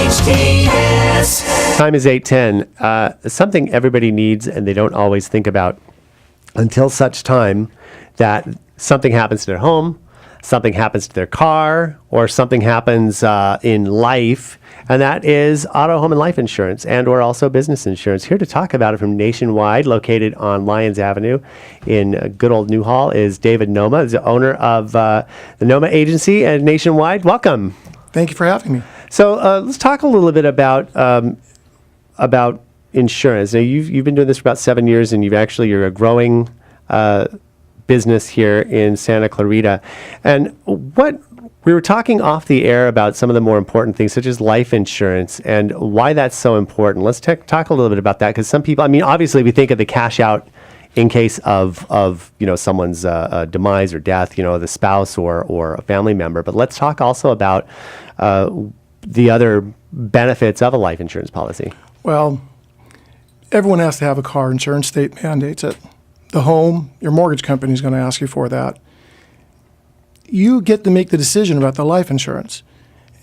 KHTS. Time is 8:10. Something everybody needs and they don't always think about until such time that something happens to their home, something happens to their car, or something happens in life, and that is auto, home, and life insurance, and or also business insurance. Here to talk about it from Nationwide, located on Lyons Avenue in good old Newhall, is David Noma, the owner of the Noma Agency and Nationwide. Welcome. Thank you for having me. So let's talk a little bit about insurance. Now, you've been doing this for about 7 years, and you're a growing business here in Santa Clarita. And what we were talking off the air about some of the more important things, such as life insurance and why that's so important. Let's talk a little bit about that, because some people, obviously we think of the cash out in case of someone's demise or death, the spouse or a family member. But let's talk also about the other benefits of a life insurance policy. Well, everyone has to have a car insurance. State mandates it. The home, your mortgage company is going to ask you for that. You get to make the decision about the life insurance.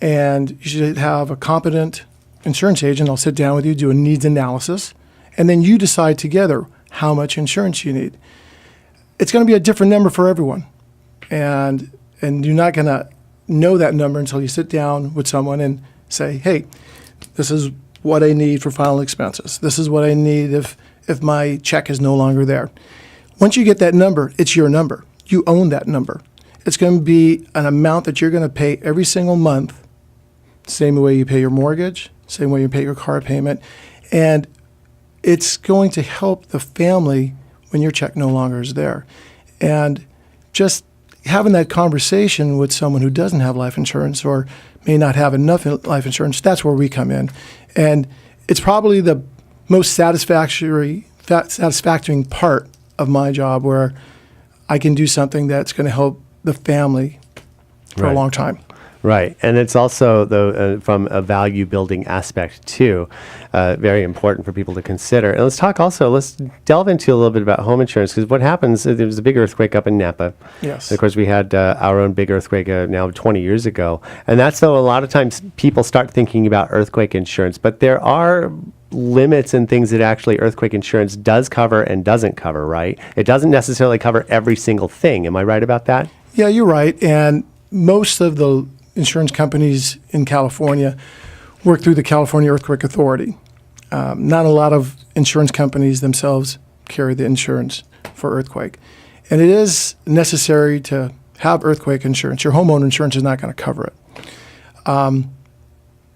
And you should have a competent insurance agent. They'll sit down with you, do a needs analysis, and then you decide together how much insurance you need. It's going to be a different number for everyone. And you're not going to know that number until you sit down with someone and say, hey, this is what I need for final expenses. This is what I need if my check is no longer there. Once you get that number, it's your number. You own that number. It's going to be an amount that you're going to pay every single month, same way you pay your mortgage, same way you pay your car payment, and it's going to help the family when your check no longer is there. And just having that conversation with someone who doesn't have life insurance or may not have enough life insurance, that's where we come in. And it's probably the most satisfactory part of my job, where I can do something that's going to help the family for a long time. Right. And it's also, from a value building aspect too, very important for people to consider. And let's delve into a little bit about home insurance, because what happens, there was a big earthquake up in Napa. Yes. And of course, we had our own big earthquake now 20 years ago. And that's, so a lot of times people start thinking about earthquake insurance, but there are limits and things that actually earthquake insurance does cover and doesn't cover, right? It doesn't necessarily cover every single thing. Am I right about that? Yeah, you're right. And most of the insurance companies in California work through the California Earthquake Authority. Not a lot of insurance companies themselves carry the insurance for earthquake. And it is necessary to have earthquake insurance. Your homeowner insurance is not going to cover it.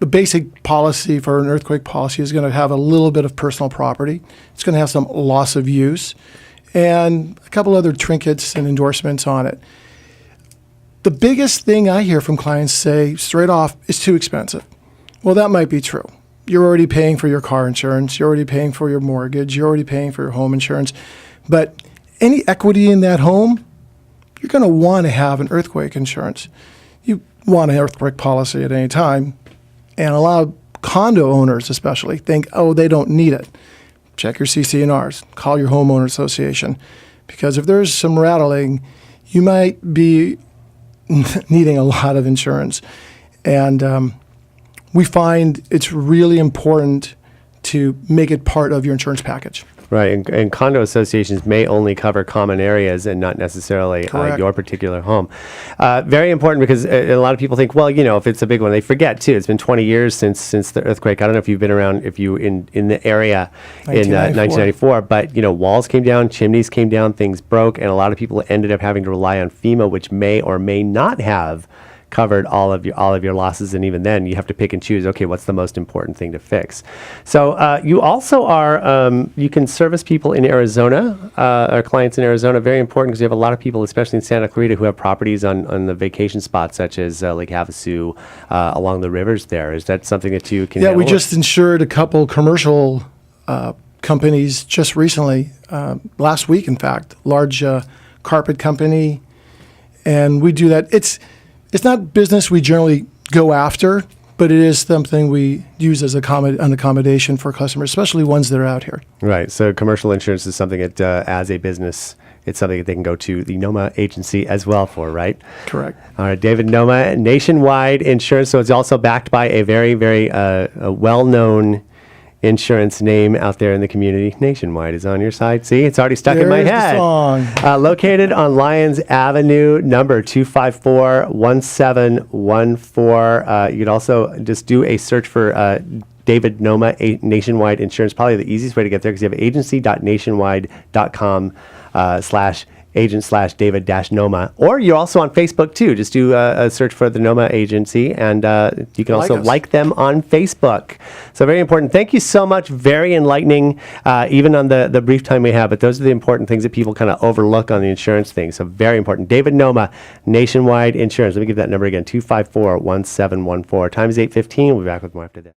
The basic policy for an earthquake policy is going to have a little bit of personal property. It's going to have some loss of use and a couple other trinkets and endorsements on it. The biggest thing I hear from clients say straight off is too expensive. Well, that might be true. You're already paying for your car insurance. You're already paying for your mortgage. You're already paying for your home insurance. But any equity in that home, you're going to want to have an earthquake insurance. You want an earthquake policy at any time. And a lot of condo owners especially think, oh, they don't need it. Check your CC&Rs. Call your homeowner association. Because if there's some rattling, you might be needing a lot of insurance. And we find it's really important to make it part of your insurance package. Right, and condo associations may only cover common areas and not necessarily your particular home. Very important, because a lot of people think, well, if it's a big one, they forget too. It's been 20 years since the earthquake. I don't know if you've been around, if you in the area in 1994, but walls came down, chimneys came down, things broke, and a lot of people ended up having to rely on FEMA, which may or may not have covered all of your losses, and even then you have to pick and choose, okay, what's the most important thing to fix. So you also are, you can service people in Arizona, our clients in Arizona, very important, because you have a lot of people, especially in Santa Clarita, who have properties on the vacation spots, such as Lake Havasu, along the rivers there. Is that something that you can handle? We just insured a couple commercial companies just recently, last week in fact, large carpet company, and we do that. It's not business we generally go after, but it is something we use as an accommodation for customers, especially ones that are out here. Right. So commercial insurance is something that, as a business, it's something that they can go to the Noma agency as well for, right? Correct. All right, David Noma, Nationwide Insurance. So it's also backed by a very, very well-known insurance name out there in the community. Nationwide is on your side. See, it's already stuck in my There's the head. song. Located on Lyons Avenue, number 254-1714. You could also just do a search for David Noma, Nationwide Insurance. Probably the easiest way to get there because you have agency.nationwide.com /agent/David-Noma. Or you're also on Facebook too. Just do a search for the Noma Agency, and you can also like them on Facebook. So very important. Thank you so much. Very enlightening, even on the brief time we have. But those are the important things that people kind of overlook on the insurance thing. So very important. David Noma, Nationwide Insurance. Let me give that number again, 254-1714. Time is 8:15. We'll be back with more after this.